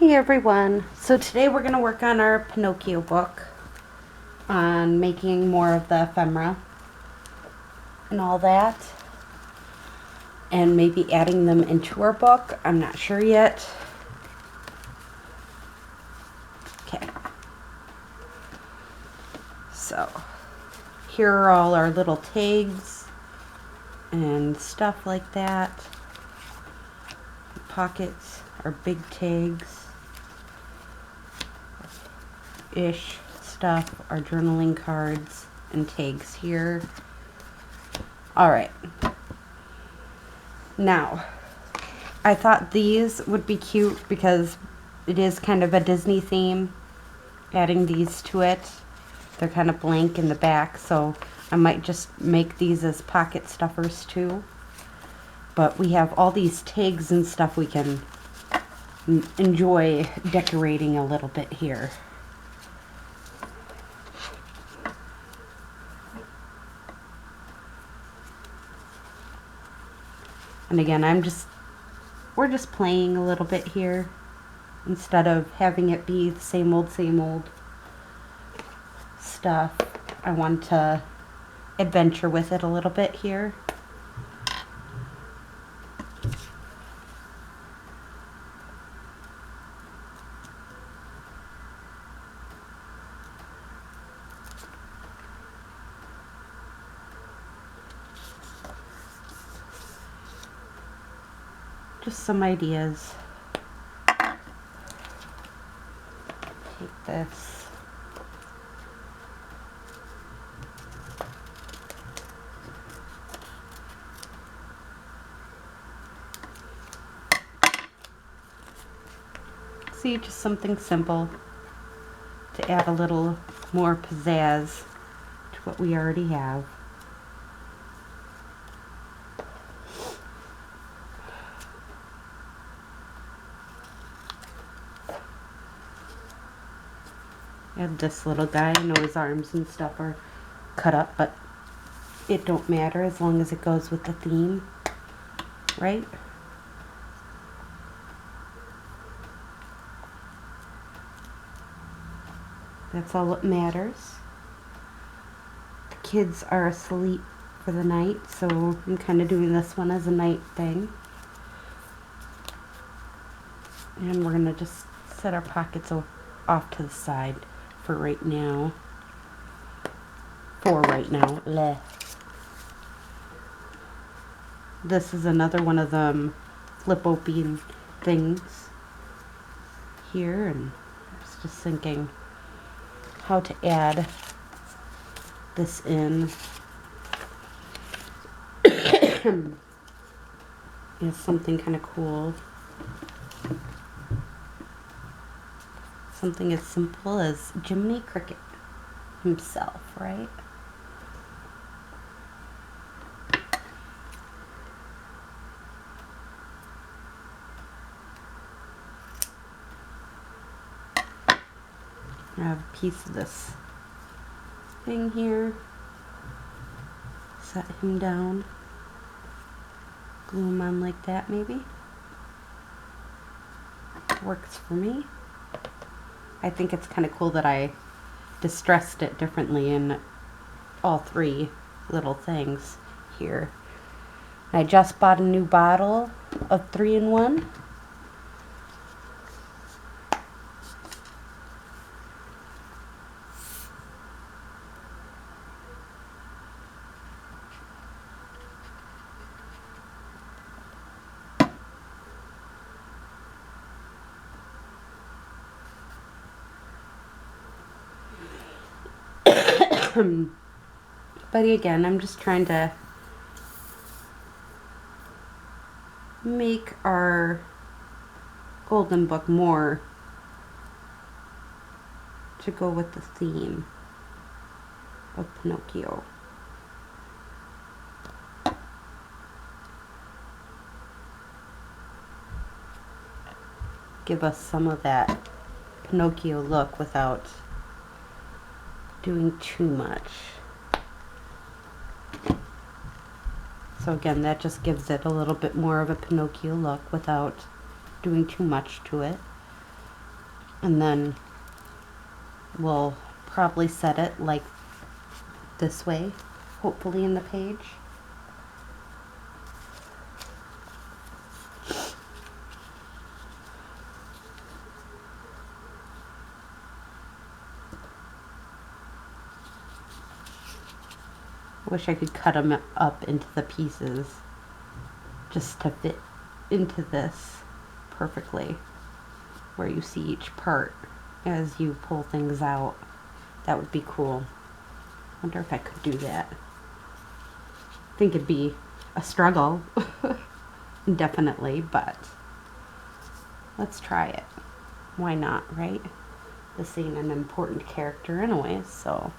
Hey everyone, so today we're going to work on our Pinocchio book on making more of the ephemera and all that, and maybe adding them into our book. I'm not sure yet. Okay, so here are all our little tags and stuff like that. Pockets are big tags ish stuff, our journaling cards and tags here. Alright, now I thought these would be cute because it is kind of a Disney theme, adding these to it. They're kind of blank in the back, so I might just make these as pocket stuffers too. But we have all these tags and stuff we can enjoy decorating a little bit here. And again, we're just playing a little bit here instead of having it be the same old stuff. I want to adventure with it a little bit here. Just some ideas. Take this. See, just something simple to add a little more pizzazz to what we already have. And this little guy, I know his arms and stuff are cut up, but it don't matter as long as it goes with the theme, right? That's all that matters. The kids are asleep for the night, so I'm kind of doing this one as a night thing. And we're going to just set our pockets off to the side for right now. Bleh. This is another one of them flip open things here, and I was just thinking how to add this in. Is something kind of cool. Something as simple as Jiminy Cricket himself, right? I have a piece of this thing here. Set him down. Glue him on like that, maybe. Works for me. I think it's kind of cool that I distressed it differently in all three little things here. I just bought a new bottle of 3-in-1. But again, I'm just trying to make our golden book more to go with the theme of Pinocchio. Give us some of that Pinocchio look without doing too much. So again, that just gives it a little bit more of a Pinocchio look without doing too much to it. And then we'll probably set it like this way, hopefully in the page. I wish I could cut them up into the pieces just to fit into this perfectly, where you see each part as you pull things out. That would be cool. Wonder if I could do that. I think it'd be a struggle, definitely, but let's try it. Why not, right? This ain't an important character anyway, so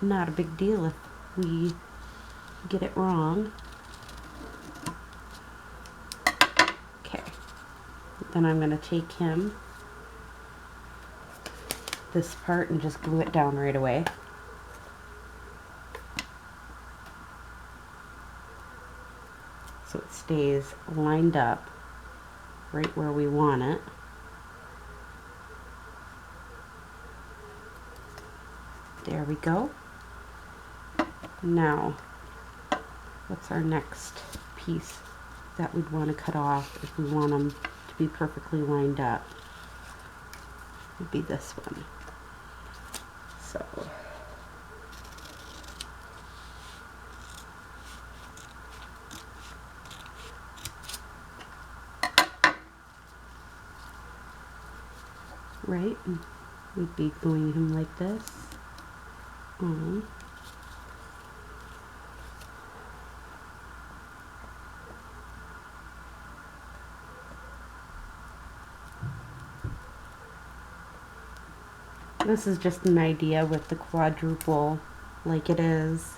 not a big deal if we get it wrong. Okay, then I'm going to take this part and just glue it down right away. So it stays lined up right where we want it. There we go. Now, what's our next piece that we'd want to cut off if we want them to be perfectly lined up? Would be this one. So, right, and we'd be gluing him like this on. This is just an idea with the quadruple like it is.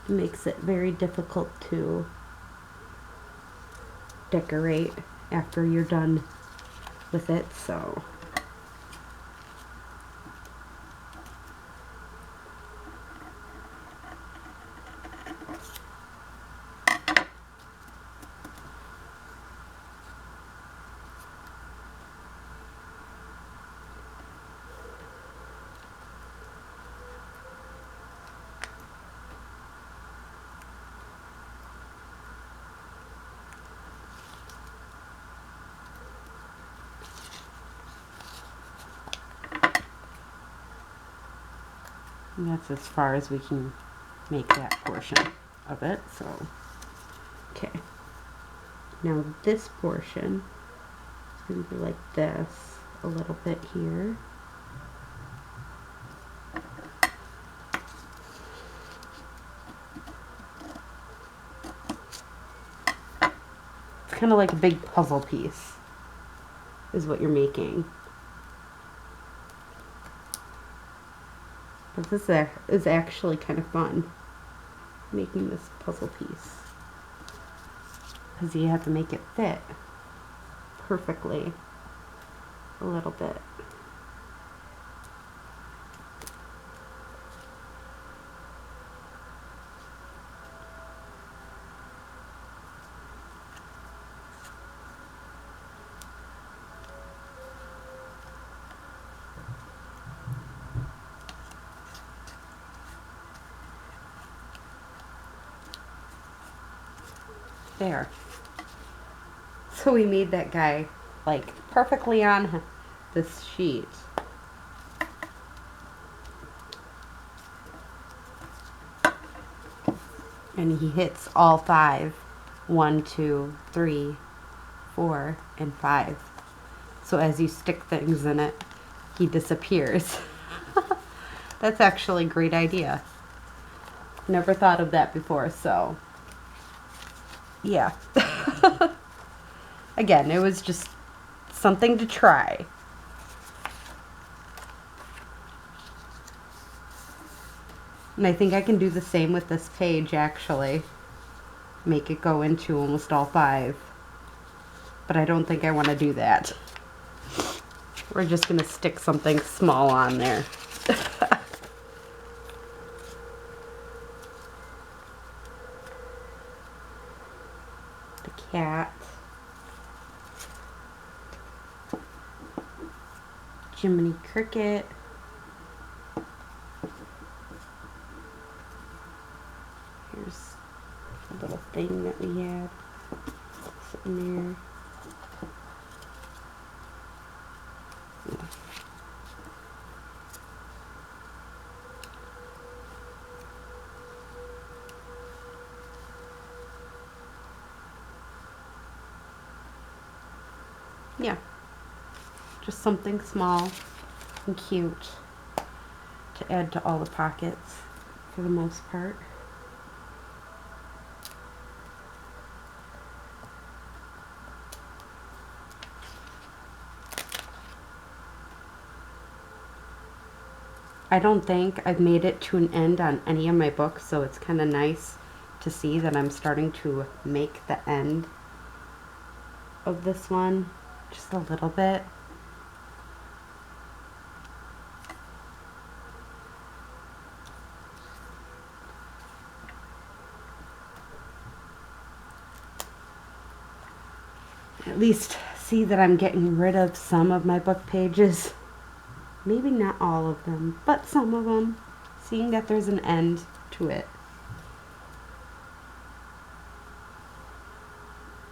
It makes it very difficult to decorate after you're done with it, so and that's as far as we can make that portion of it. So, okay. Now this portion is going to be like this, a little bit here. It's kind of like a big puzzle piece, is what you're making. But this is actually kind of fun, making this puzzle piece, because you have to make it fit perfectly a little bit. There. So we made that guy like perfectly on this sheet. And he hits all 5. 1, 2, 3, 4, and 5. So as you stick things in it, he disappears. That's actually a great idea. Never thought of that before, so yeah. Again, it was just something to try. And I think I can do the same with this page, actually. Make it go into almost all 5. But I don't think I want to do that. We're just going to stick something small on there. The cat. Jiminy Cricket. Here's a little thing that we had sitting there. Yeah, just something small and cute to add to all the pockets for the most part. I don't think I've made it to an end on any of my books, so it's kind of nice to see that I'm starting to make the end of this one just a little bit. At least see that I'm getting rid of some of my book pages. Maybe not all of them, but some of them. Seeing that there's an end to it.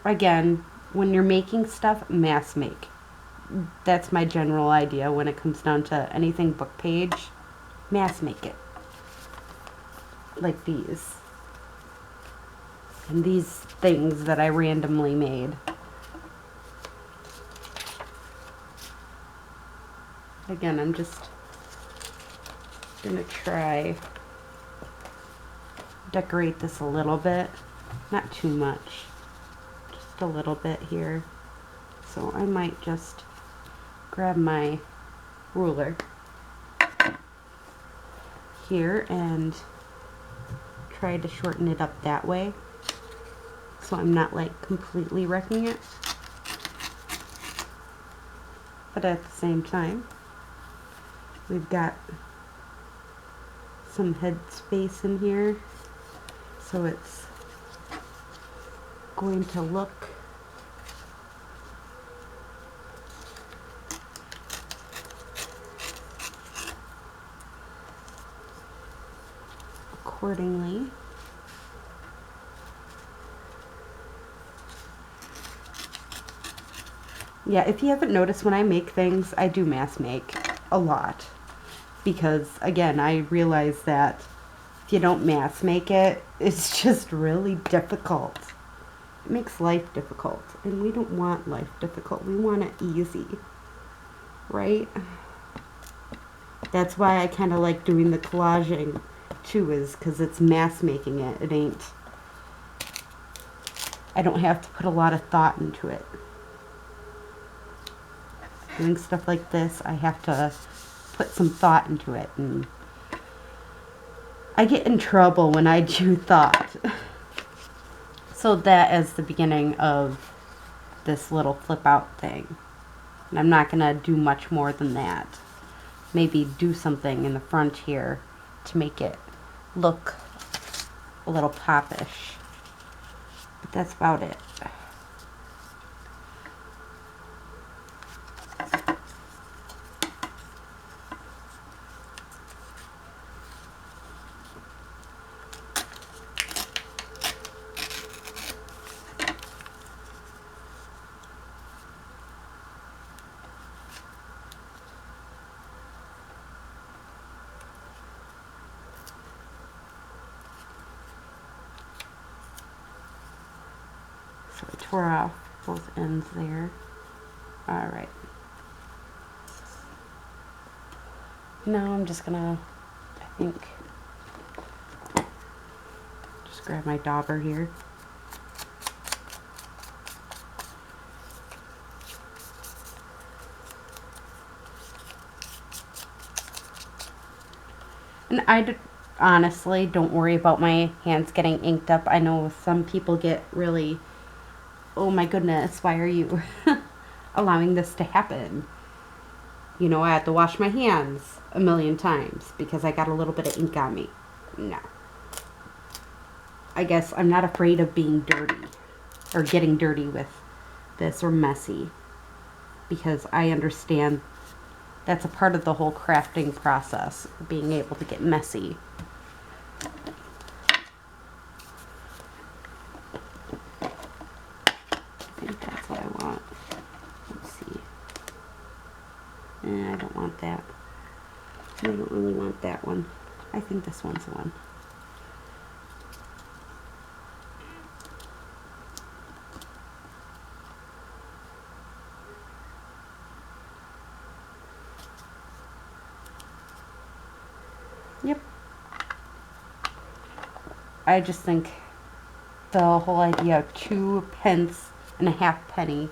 Again, when you're making stuff, mass make. That's my general idea when it comes down to anything book page. Mass make it. Like these. And these things that I randomly made. Again, I'm just gonna try decorate this a little bit, not too much, just a little bit here. So I might just grab my ruler here and try to shorten it up that way, so I'm not like completely wrecking it, but at the same time we've got some head space in here, so it's going to look accordingly. Yeah, if you haven't noticed, when I make things, I do mass make a lot. Because, again, I realize that if you don't mass make it, it's just really difficult. It makes life difficult. And we don't want life difficult. We want it easy. Right? That's why I kind of like doing the collaging, too, is because it's mass making it. It ain't... I don't have to put a lot of thought into it. Doing stuff like this, I have to put some thought into it, and I get in trouble when I do thought. So that is the beginning of this little flip out thing. And I'm not gonna do much more than that. Maybe do something in the front here to make it look a little popish. But that's about it. So I tore off both ends there. Alright. Now I'm just gonna, I think, just grab my dauber here. And honestly, don't worry about my hands getting inked up. I know some people get really, oh my goodness, why are you allowing this to happen? You know, I had to wash my hands a million times because I got a little bit of ink on me. No. I guess I'm not afraid of being dirty or getting dirty with this or messy, because I understand That's a part of the whole crafting process, being able to get messy. I think that's what I want. Let's see. I don't want that. I don't really want that one. I think this one's the one. Yep. I just think the whole idea of 2 pence and a half penny,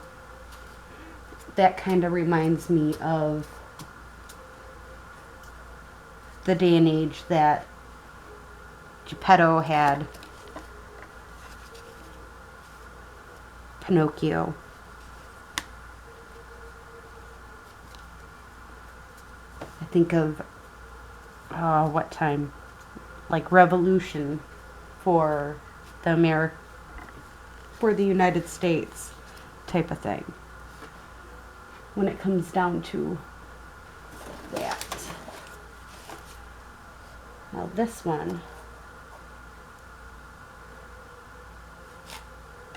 that kind of reminds me of the day and age that Geppetto had Pinocchio. I think of what time? Like Revolution for the United States type of thing. When it comes down to that. Now this one,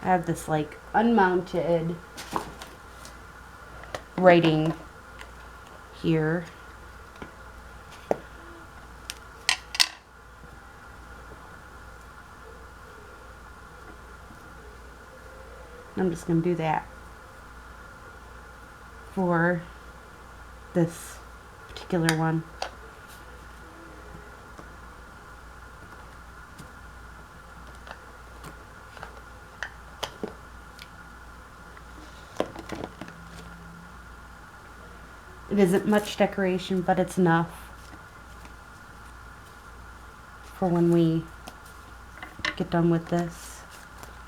I have this like unmounted writing here. I'm just going to do that for this particular one. It isn't much decoration, but it's enough for when we get done with this.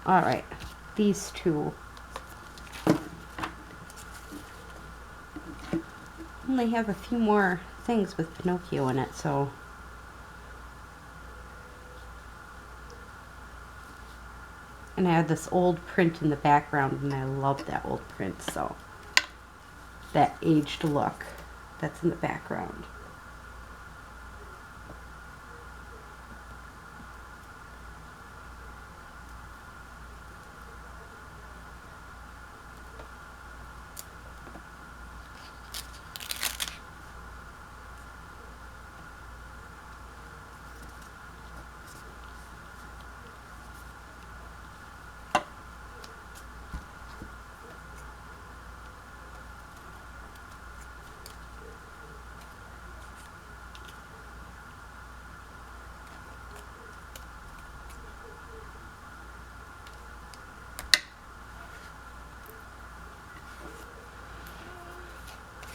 Alright, these two. Only have a few more things with Pinocchio in it, so. And I have this old print in the background, and I love that old print, so. That aged look that's in the background.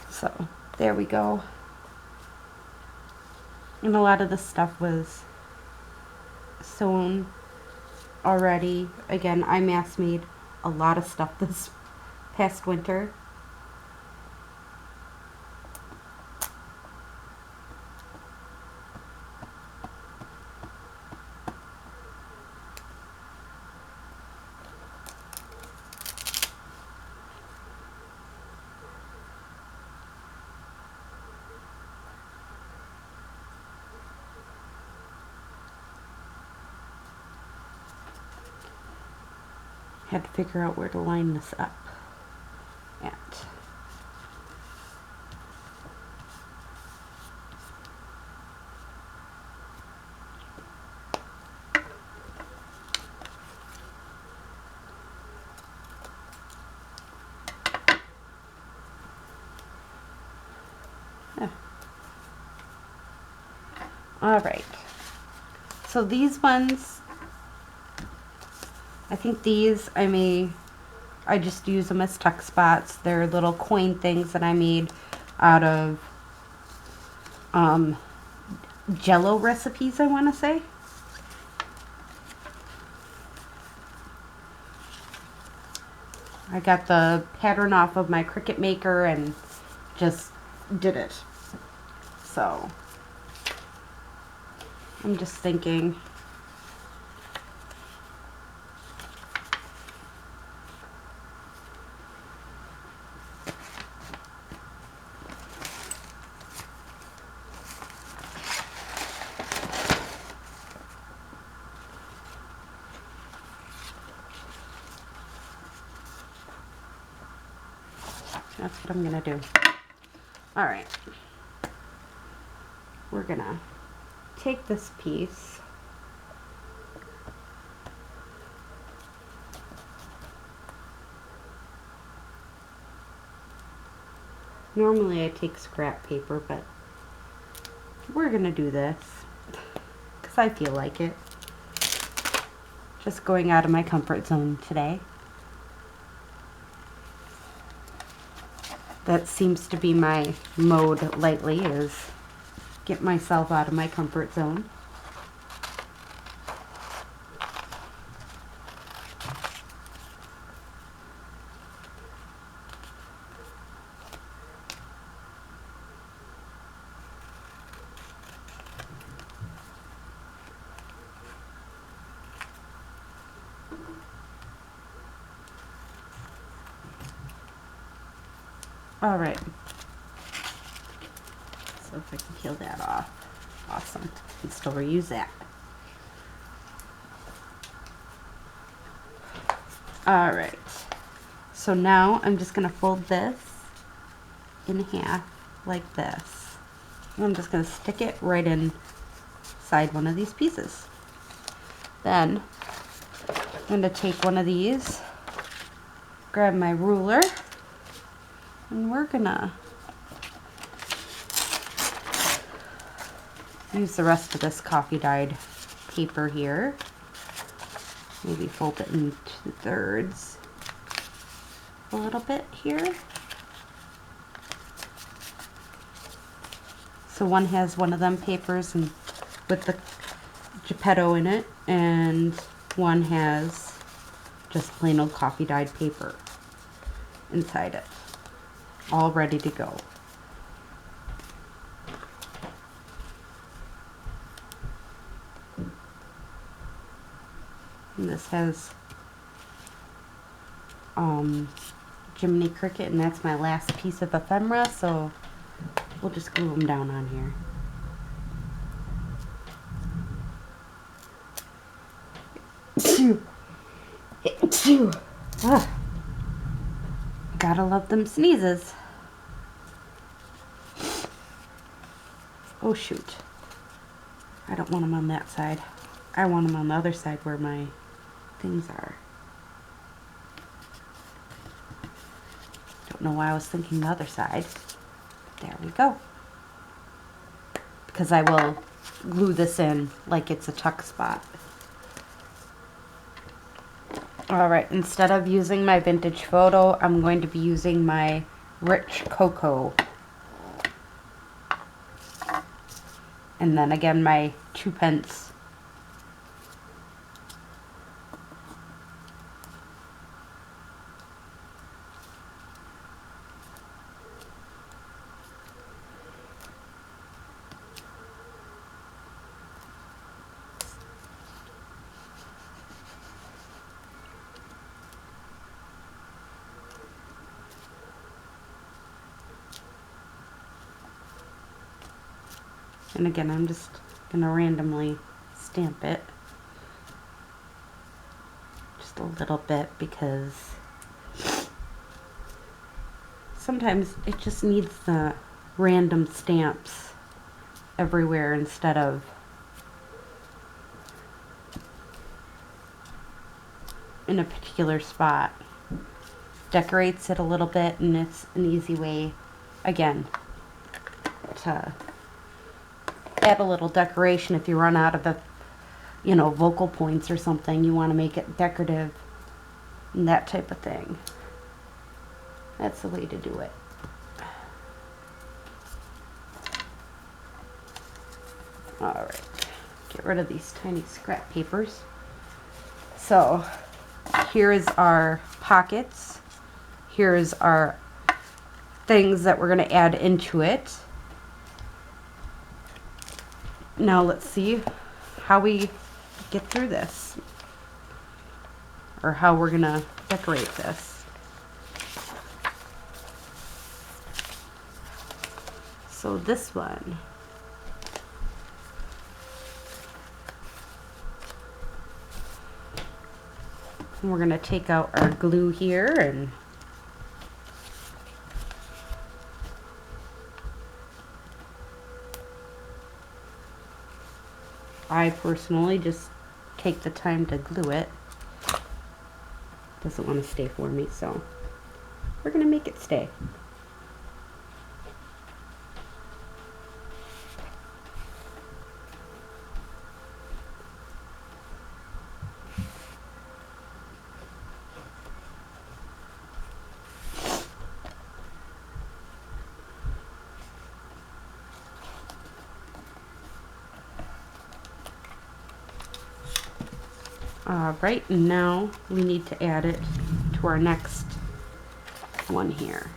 So, there we go. And a lot of the stuff was sewn already. Again, I mass made a lot of stuff this past winter. Had to figure out where to line this up at. Yeah. All right. So these ones, I think these I just use them as tuck spots. They're little coin things that I made out of Jello recipes, I want to say. I got the pattern off of my Cricut Maker and just did it. So I'm just thinking, That's what I'm gonna do. All right. We're gonna take this piece. Normally I take scrap paper, but we're gonna do this because I feel like it. Just going out of my comfort zone today. That seems to be my mode lately, is get myself out of my comfort zone. All right. So if I can peel that off, awesome. Can still reuse that. All right. So now I'm just gonna fold this in half like this. And I'm just gonna stick it right inside one of these pieces. Then I'm gonna take one of these, grab my ruler, and we're gonna use the rest of this coffee dyed paper here. Maybe fold it into thirds a little bit here. So one has one of them papers and with the Geppetto in it, and one has just plain old coffee dyed paper inside it, all ready to go. And this has Jiminy Cricket, and that's my last piece of ephemera, so we'll just glue them down on here. Ah, gotta love them sneezes. Oh shoot, I don't want them on that side. I want them on the other side where my things are. Don't know why I was thinking the other side. There we go. Because I will glue this in like it's a tuck spot. Alright, instead of using my vintage photo, I'm going to be using my rich cocoa. And then again my 2p. And again, I'm just going to randomly stamp it. Just a little bit, because sometimes it just needs the random stamps everywhere instead of in a particular spot. Decorates it a little bit, and it's an easy way, again, to add a little decoration if you run out of vocal points or something. You want to make it decorative and that type of thing. That's the way to do it. Alright, get rid of these tiny scrap papers. So here is our pockets. Here's our things that we're going to add into it. Now let's see how we get through this, or how we're going to decorate this. So this one, we're going to take out our glue here and I personally just take the time to glue it. Doesn't want to stay for me, so we're gonna make it stay. Right now we need to add it to our next one here.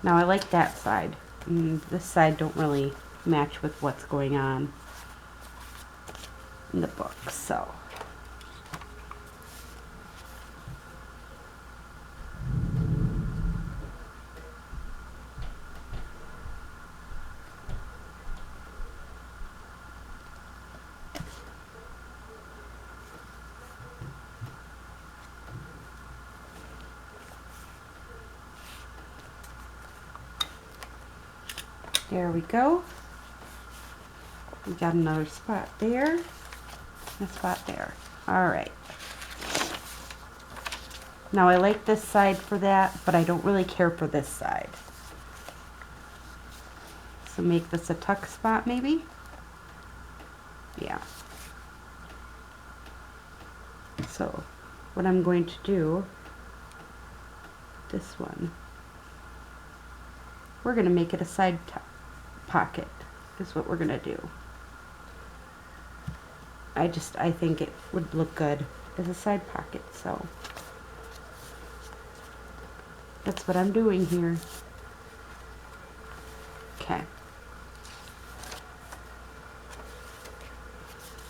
Now I like that side. This side don't really match with what's going on in the book, so. There we go. We got another spot there, and a spot there. All right. Now I like this side for that, but I don't really care for this side. So make this a tuck spot maybe? Yeah. So what I'm going to do, this one, we're going to make it a side pocket is what we're going to do. I think it would look good as a side pocket, so that's what I'm doing here. Okay.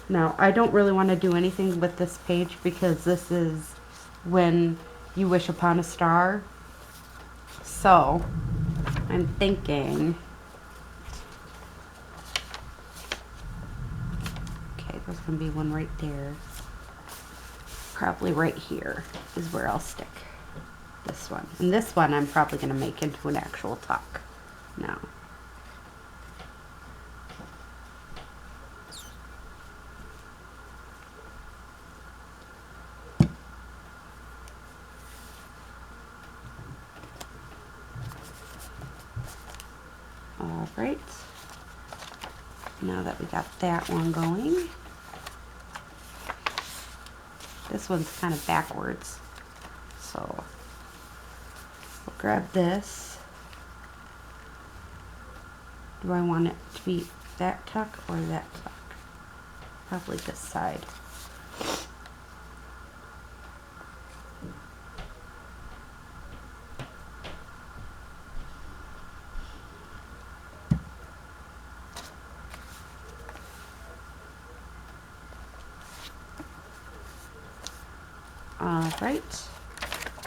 Now, I don't really want to do anything with this page because this is when you wish upon a star. So, I'm thinking, okay, there's going to be one right there. Probably right here is where I'll stick this one. And this one I'm probably going to make into an actual tuck now. All right, now that we got that one going, this one's kind of backwards, so we'll grab this. Do I want it to be that tuck or that tuck? Probably this side. All right,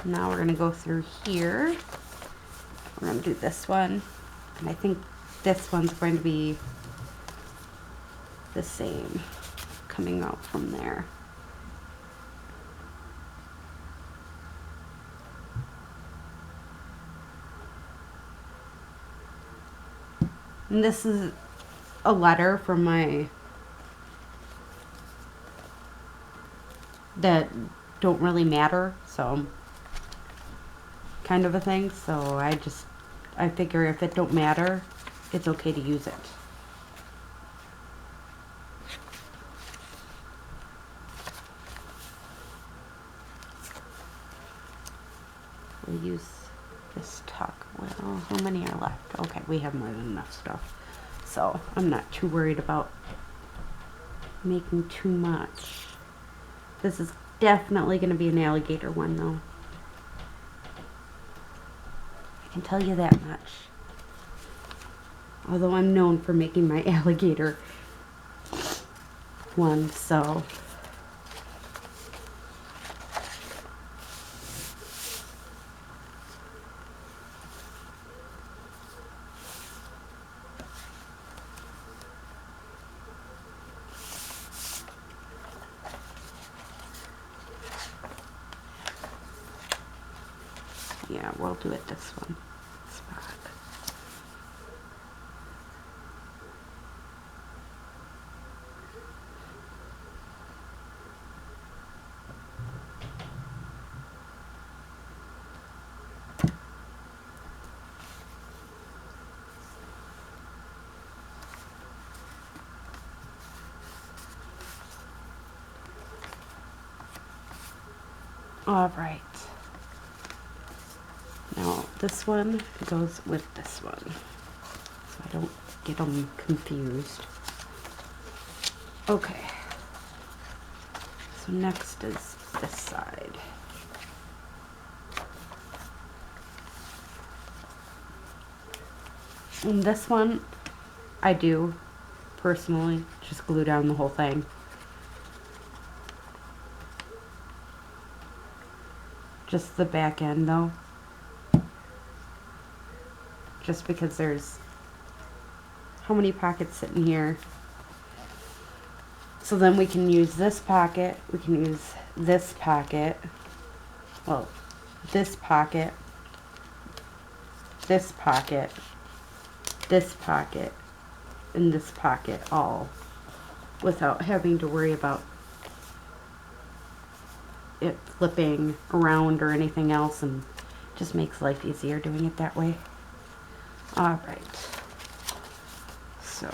now we're going to go through here. We're going to do this one, and I think this one's going to be the same coming out from there. And this is a letter from my that don't really matter, so kind of a thing. So I figure if it don't matter, it's okay to use it. We'll use this tuck. Well, how many are left? Okay, we have more than enough stuff, so I'm not too worried about making too much. This is definitely going to be an alligator one, though. I can tell you that much. Although I'm known for making my alligator one, so. Yeah, we'll do it this one. Spot. All right. Now this one goes with this one, so I don't get them confused. Okay. So next is this side. And this one, I do personally just glue down the whole thing. Just the back end though. Just because there's how many pockets sitting here. So then we can use this pocket, we can use this pocket, well, this pocket, this pocket, this pocket, and this pocket all without having to worry about it flipping around or anything else, and just makes life easier doing it that way. All right, so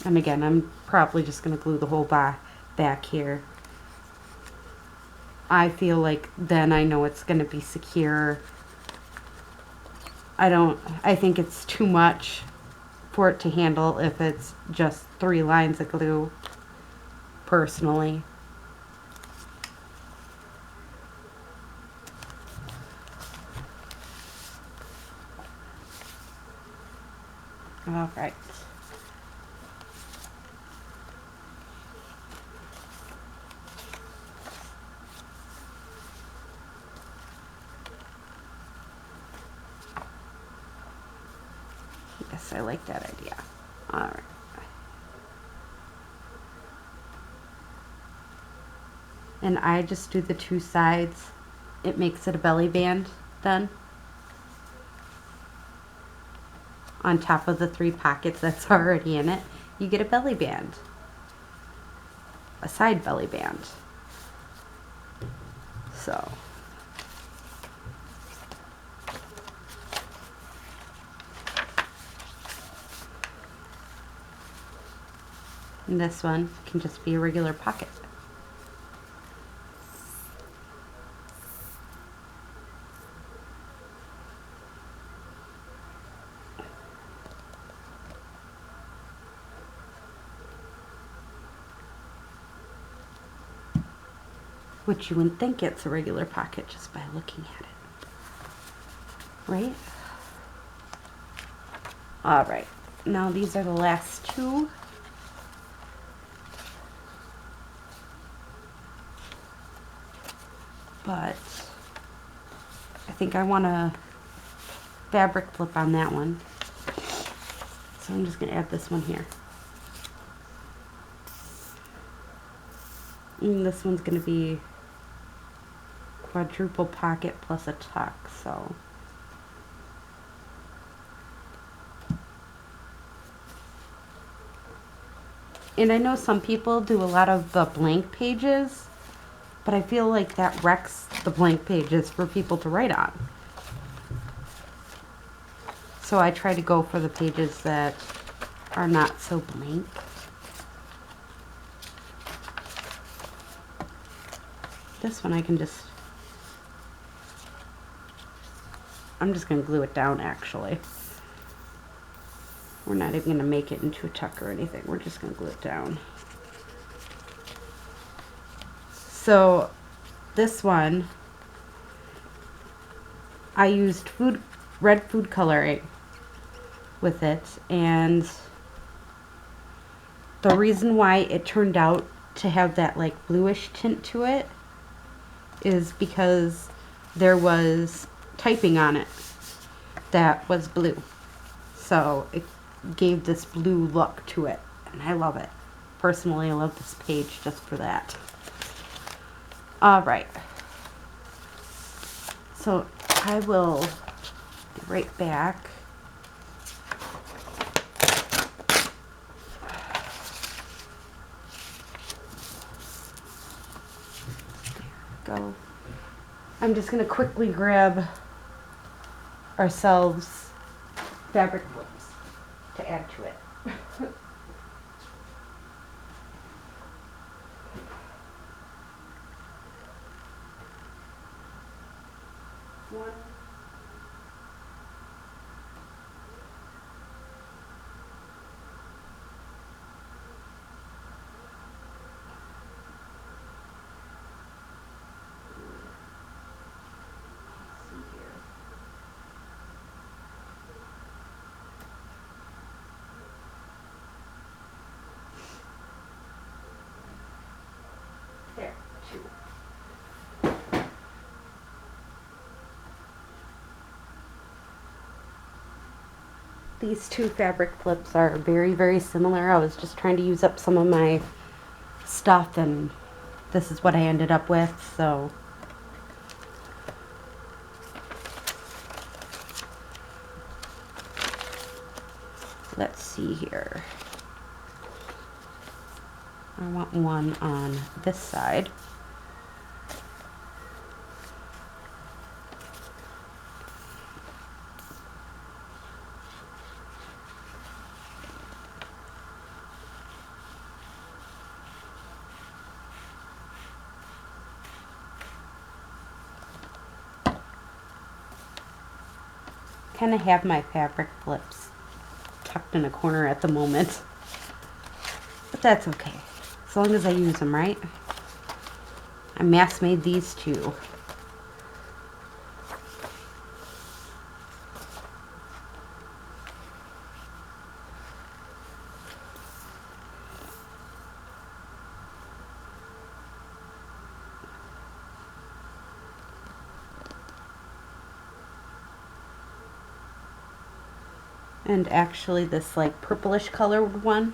and again, I'm probably just going to glue the whole back here. I feel like then I know it's going to be secure. I think it's too much for it to handle if it's just 3 lines of glue, personally. All right. Yes, I like that idea. All right. And I just do the 2 sides. It makes it a belly band then. On top of the 3 pockets that's already in it, you get a belly band. A side belly band. So. And this one can just be a regular pocket. Which you wouldn't think it's a regular pocket just by looking at it. Right? All right. Now these are the last 2. But I think I want a fabric flip on that one. So I'm just going to add this one here. And this one's going to be quadruple pocket plus a tuck, so. And I know some people do a lot of the blank pages, but I feel like that wrecks the blank pages for people to write on. So I try to go for the pages that are not so blank. This one I can just, I'm just going to glue it down actually. We're not even going to make it into a tuck or anything. We're just going to glue it down. So this one, I used red food coloring with it, and the reason why it turned out to have that like bluish tint to it is because there was typing on it that was blue. So it gave this blue look to it, and I love it. Personally, I love this page just for that. All right. So I will be right back. There we go. I'm just going to quickly grab ourselves fabric flips to add to it. One. There, two. These two fabric flips are very, very similar. I was just trying to use up some of my stuff, and this is what I ended up with, so. Let's see here. I want one on this side. Kind of have my fabric flips tucked in a corner at the moment, but that's okay as long as I use them, right? I mass made these two. And actually this like purplish colored one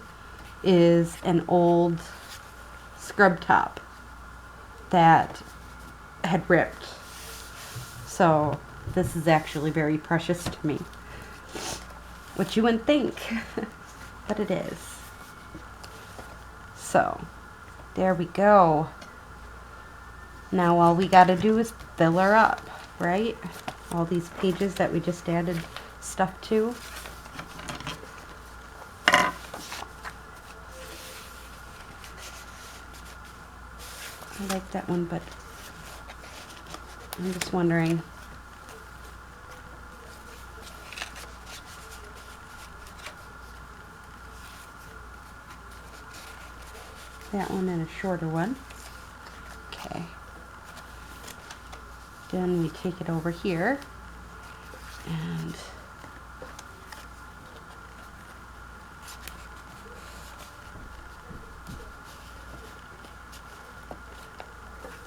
is an old scrub top that had ripped. So this is actually very precious to me, which you wouldn't think, but it is. So there we go. Now all we gotta do is fill her up, right? All these pages that we just added stuff to. I like that one, but I'm just wondering. That one and a shorter one. Okay. Then we take it over here and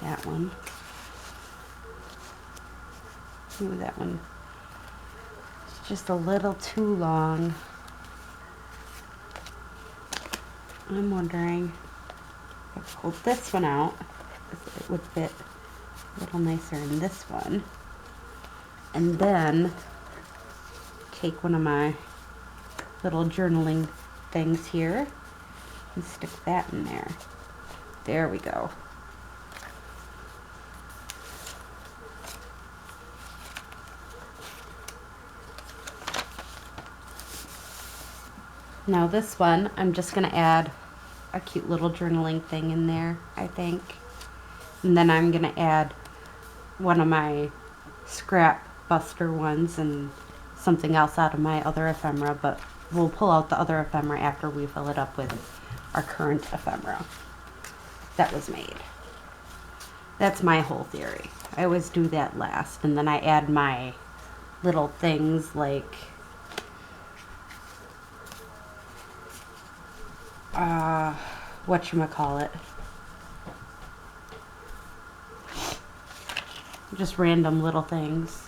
that one. Ooh, that one. It's just a little too long. I'm wondering if I pulled this one out, if it would fit a little nicer in this one. And then take one of my little journaling things here and stick that in there. There we go. Now this one, I'm just going to add a cute little journaling thing in there, I think. And then I'm going to add one of my scrap buster ones and something else out of my other ephemera, but we'll pull out the other ephemera after we fill it up with our current ephemera that was made. That's my whole theory. I always do that last, and then I add my little things like whatchamacallit. Just random little things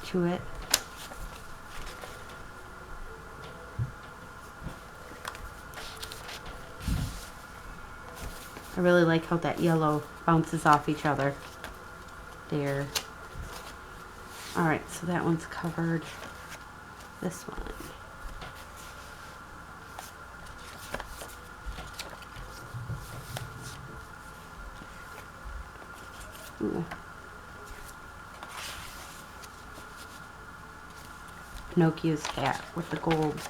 to it. I really like how that yellow bounces off each other there. Alright, so that one's covered. This one. Ooh. Pinocchio's hat with the gold.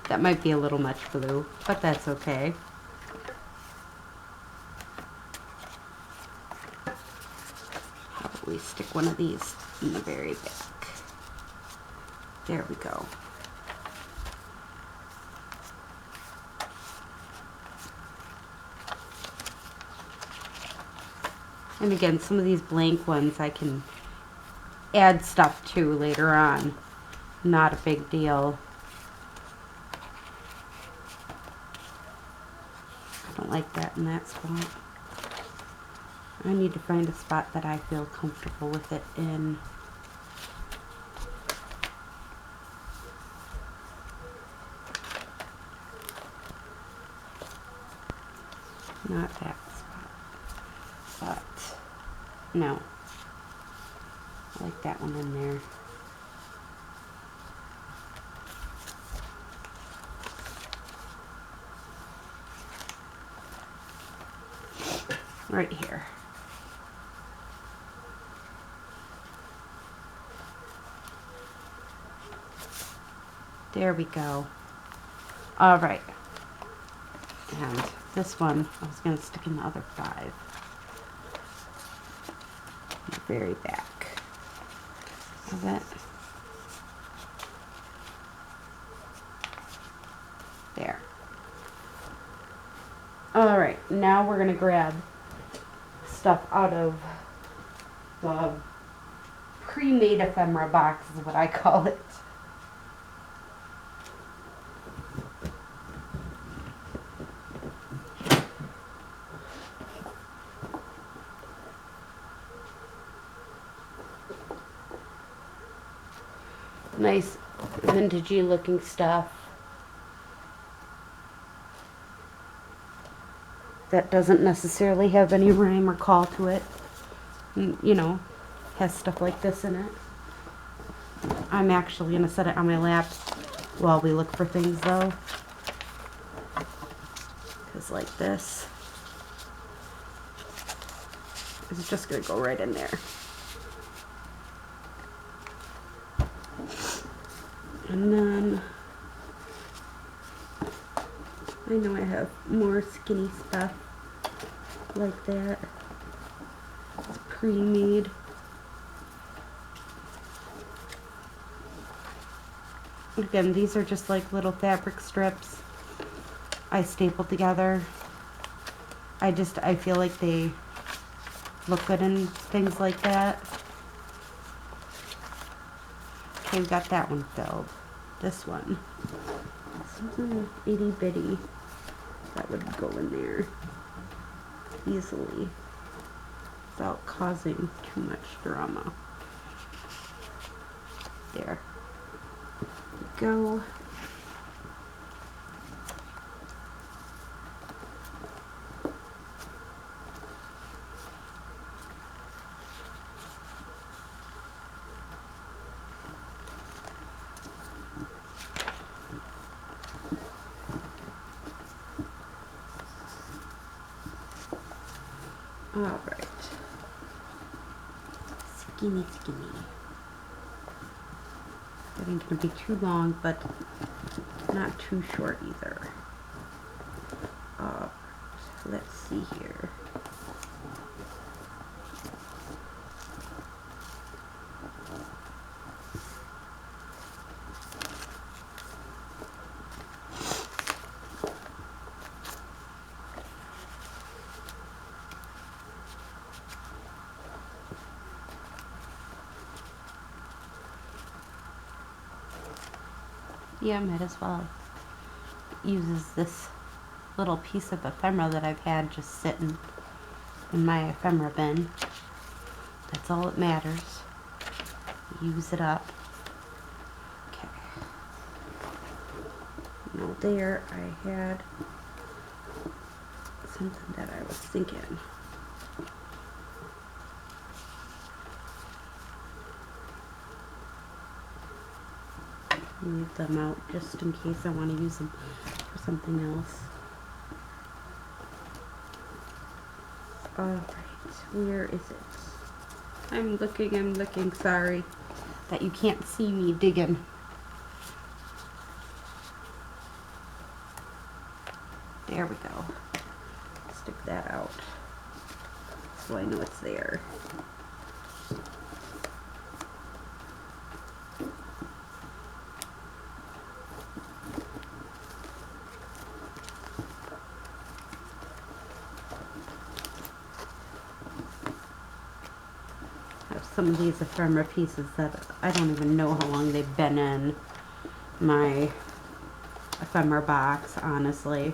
That might be a little much blue, but that's okay. Probably stick one of these in the very back. There we go. And again, some of these blank ones I can add stuff to later on. Not a big deal. I don't like that in that spot. I need to find a spot that I feel comfortable with it in. Not that spot. But, no. I like that one in there. Right here. There we go. All right. And this one, I was going to stick in the other 5. The very back of it. There. All right. Now we're going to grab stuff out of the pre-made ephemera box is what I call it. Nice vintagey looking stuff that doesn't necessarily have any rhyme or call to it. You know, has stuff like this in it. I'm actually going to set it on my lap while we look for things though. Because like this is just going to go right in there. And then I know I have more skinny stuff like that. It's pre-made. Again, these are just like little fabric strips I stapled together. I feel like they look good in things like that. Okay, we got that one filled. This one. Something itty bitty that would go in there easily without causing too much drama. There we go. All right. Skinny, skinny. It ain't gonna be too long, but not too short either. Let's see here. Yeah, might as well. It uses this little piece of ephemera that I've had just sitting in my ephemera bin. That's all that matters. Use it up. Okay. Now there I had something that I was thinking. Leave them out just in case I want to use them for something else. Alright, where is it? I'm looking, sorry that you can't see me digging. There we go. Stick that out so I know it's there. Some of these ephemera pieces that I don't even know how long they've been in my ephemera box, honestly.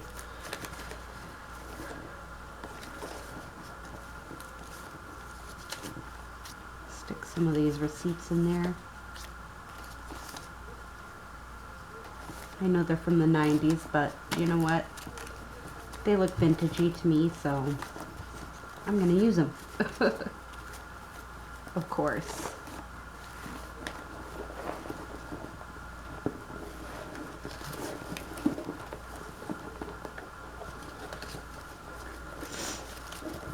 Stick some of these receipts in there. I know they're from the 90s, but you know what? They look vintagey to me, so I'm gonna use them. Of course.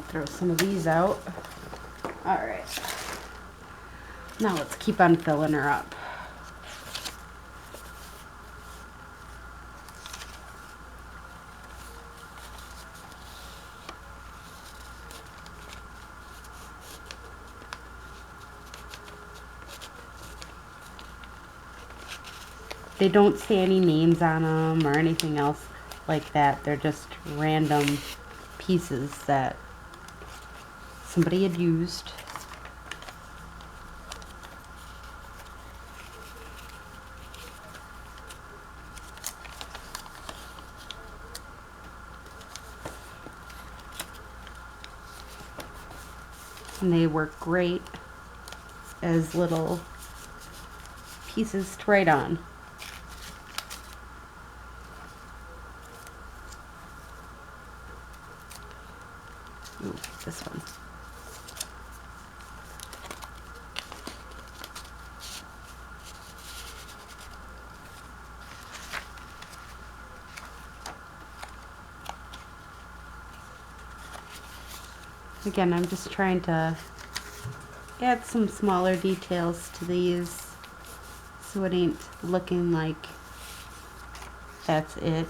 Throw some of these out. All right. Now let's keep on filling her up. They don't say any names on them or anything else like that. They're just random pieces that somebody had used. And they work great as little pieces to write on. Ooh, this one. Again, I'm just trying to add some smaller details to these so it ain't looking like that's it.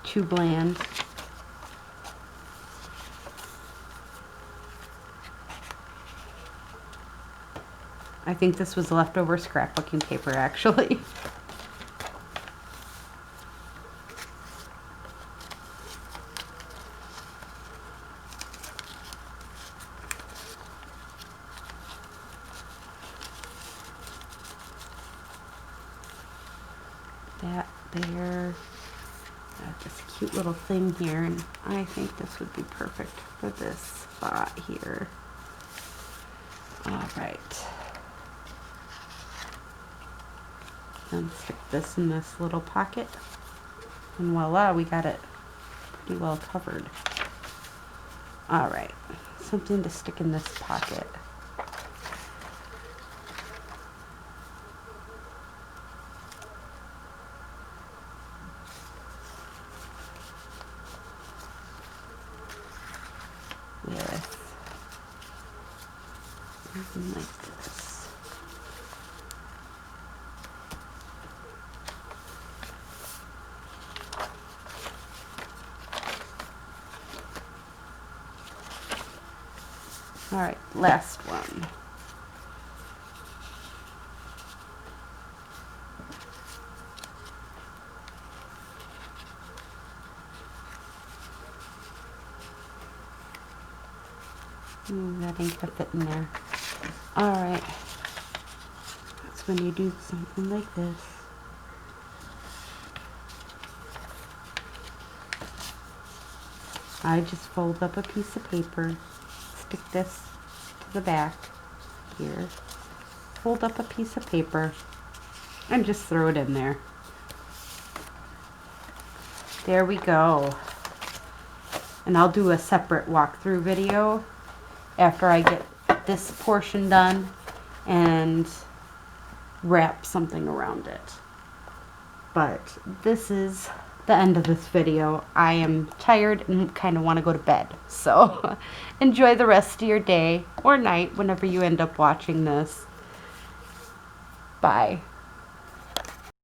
Too bland. I think this was leftover scrapbooking paper, actually. That there, this cute little thing here, and I think this would be perfect for this spot here. All right. Then stick this in this little pocket, and voila, we got it pretty well covered. All right, something to stick in this pocket. With something like this. All right, last one. Ooh, that ain't gonna fit in there. All right, that's when you do something like this. I just fold up a piece of paper, stick this to the back here, fold up a piece of paper, and just throw it in there. There we go. And I'll do a separate walkthrough video after I get this portion done and wrap something around it. But this is the end of this video. I am tired and kind of want to go to bed. So enjoy the rest of your day or night whenever you end up watching this. Bye.